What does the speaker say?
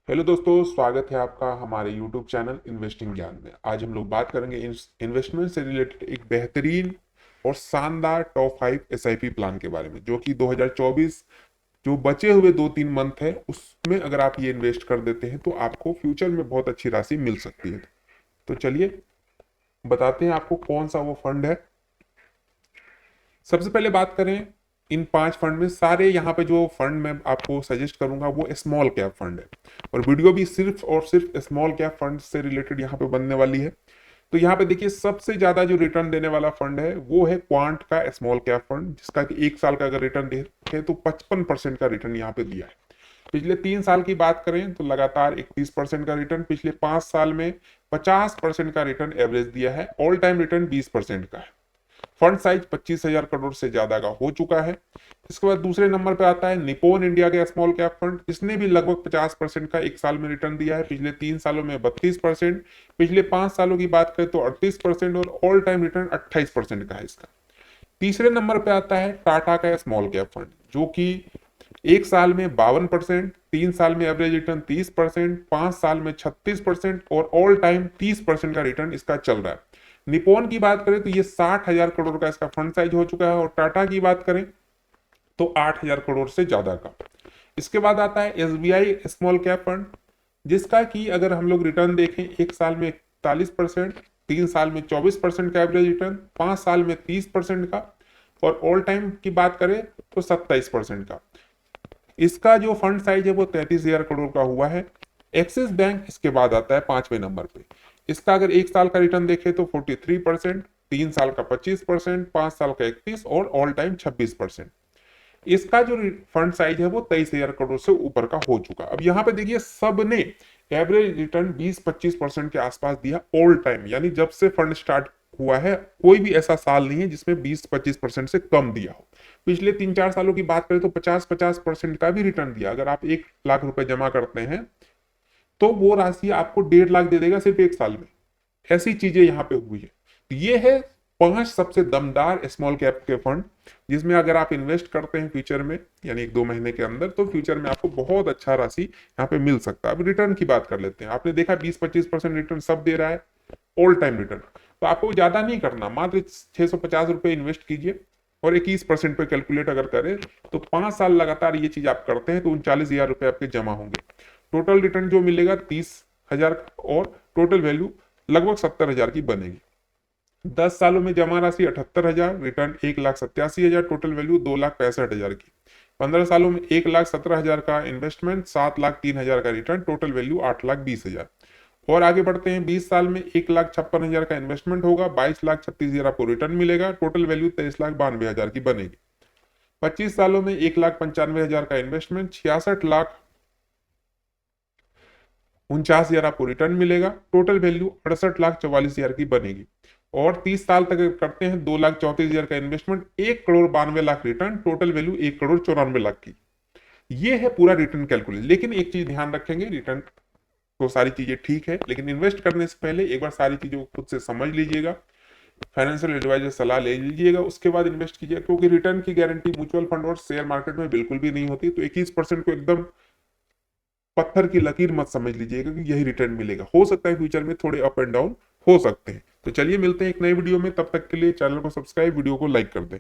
Hello दोस्तों, स्वागत है आपका हमारे यूट्यूब चैनल इन्वेस्टिंग ज्ञान में। आज हम लोग बात करेंगे इन्वेस्टमेंट से रिलेटेड एक बेहतरीन और शानदार टॉप 5 एसआईपी प्लान के बारे में, जो कि 2024 जो बचे हुए 2-3 मंथ है उसमें अगर आप ये इन्वेस्ट कर देते हैं तो आपको फ्यूचर में बहुत अच्छी राशि मिल सकती है। तो चलिए बताते हैं आपको कौन सा वो फंड है। सबसे पहले बात करें इन 5 फंड में, सारे यहाँ पे जो फंड मैं आपको सजेस्ट करूंगा वो स्मॉल कैप फंड है और वीडियो भी सिर्फ और सिर्फ स्मॉल कैप फंड से रिलेटेड यहाँ पे बनने वाली है। तो यहाँ पे देखिए, सबसे ज्यादा जो रिटर्न देने वाला फंड है वो है क्वांट का स्मॉल कैप फंड, जिसका कि 1 साल का अगर रिटर्न देखे तो 55% का रिटर्न यहाँ पे दिया है। पिछले 3 साल की बात करें तो लगातार 31% का रिटर्न, पिछले 5 साल में 50% का रिटर्न एवरेज दिया है। ऑल टाइम रिटर्न 20% का है। फंड साइज 25,000 करोड़ से ज्यादा का हो चुका है। इसके बाद दूसरे नंबर पे आता है निपोन इंडिया के स्मॉल कैप फंड। इसने भी लगभग 50% का 1 साल में रिटर्न दिया है। पिछले 3 सालों में 32%, पिछले 5 सालों की बात करें तो 38% और ऑल टाइम रिटर्न 28% का है इसका। तीसरे नंबर पे आता है टाटा का स्मॉल कैप फंड, जो कि 1 साल में 52%, 3 साल में एवरेज रिटर्न 30%, 5 साल में 36% और ऑल टाइम 30% का रिटर्न इसका चल रहा है। निपोन की बात करें तो ये 60,000 करोड़ का इसका फंड साइज हो चुका है और टाटा की बात करें तो 8,000 करोड़ से ज्यादा का। इसके बाद आता है एसबीआई स्मॉल कैप फंड, जिसका कि अगर हम लोग रिटर्न देखें 1 साल में 41%, 3 साल में 24% का एवरेज रिटर्न, 5 साल में 30% का और ऑल टाइम की बात करें तो 27% का। इसका जो फंड साइज है वो 33,000 करोड़ का हुआ है। एक्सिस बैंक इसके बाद आता है 5वें नंबर पे। इसका अगर 1 साल का रिटर्न देखें तो 43%, 3 साल का 25%, 5 साल का 31% और ऑल टाइम 26%। इसका जो फंड साइज है वो 23,000 करोड़ से ऊपर का हो चुका। अब यहाँ पे देखिए, सबने एवरेज रिटर्न 20-25% के आसपास दिया ऑल टाइम, यानी जब से फंड स्टार्ट हुआ है कोई भी ऐसा साल नहीं है जिसमें 20-25% से कम दिया हो। पिछले 3-4 सालों की बात करें तो 50-50% का भी रिटर्न दिया। अगर आप 1 लाख रुपए जमा करते हैं तो वो राशि आपको 1.5 लाख दे देगा सिर्फ 1 साल में। ऐसी चीजें यहाँ पे हुई है। तो ये है 5 सबसे दमदार स्मॉल कैप के फंड, जिसमें अगर आप इन्वेस्ट करते हैं फ्यूचर में यानी 1-2 महीने के अंदर, तो फ्यूचर में आपको बहुत अच्छा राशि यहाँ पे मिल सकता है। अब रिटर्न की बात कर लेते हैं। आपने देखा 20-25% रिटर्न सब दे रहा है, ऑल टाइम रिटर्न। तो आपको ज्यादा नहीं करना, मात्र 650 रुपये इन्वेस्ट कीजिए और 21% पे कैलकुलेट अगर करें तो 5 साल लगातार ये चीज आप करते हैं तो 39,000 रुपये आपके जमा होंगे। टोटल रिटर्न जो मिलेगा 30,000 और टोटल वैल्यू लगभग 70,000 की बनेगी। 10 सालों में जमा राशि 78,000, रिटर्न 1,87,000, टोटल वैल्यू 2,65,000 की। 15 सालों में 1,17,000 का इन्वेस्टमेंट, 7,03,000 का रिटर्न, टोटल वैल्यू 8,20,000। और आगे बढ़ते हैं, 20 साल में 1,56,000 का इन्वेस्टमेंट होगा, 22,36,000 आपको रिटर्न मिलेगा, टोटल वैल्यू 23,92,000 की बनेगी। 25 सालों में 1,95,000 का इन्वेस्टमेंट, 66,49,000 आपको रिटर्न मिलेगा, टोटल वैल्यू 68,44,000 की बनेगी। और 30 साल तक करते हैं 2,34,000 का इन्वेस्टमेंट, 1,92,00,000 रिटर्न, टोटल वैल्यू 1,94,00,000 की। ये है पूरा रिटर्न कैलकुलेट। लेकिन एक चीज ध्यान रखेंगे, रिटर्न तो सारी चीजें ठीक है, लेकिन इन्वेस्ट करने से पहले एक बार सारी चीजों को खुद से समझ लीजिएगा, फाइनेंशियल एडवाइजर सलाह ले लीजिएगा, उसके बाद इन्वेस्ट कीजिएगा। क्योंकि रिटर्न की गारंटी म्यूचुअल फंड और शेयर मार्केट में बिल्कुल भी नहीं होती। तो 21% को एकदम पत्थर की लकीर मत समझ लीजिएगा कि यही रिटर्न मिलेगा। हो सकता है फ्यूचर में थोड़े अप एंड डाउन हो सकते हैं। तो चलिए मिलते हैं एक नई वीडियो में, तब तक के लिए चैनल को सब्सक्राइब, वीडियो को लाइक कर दें।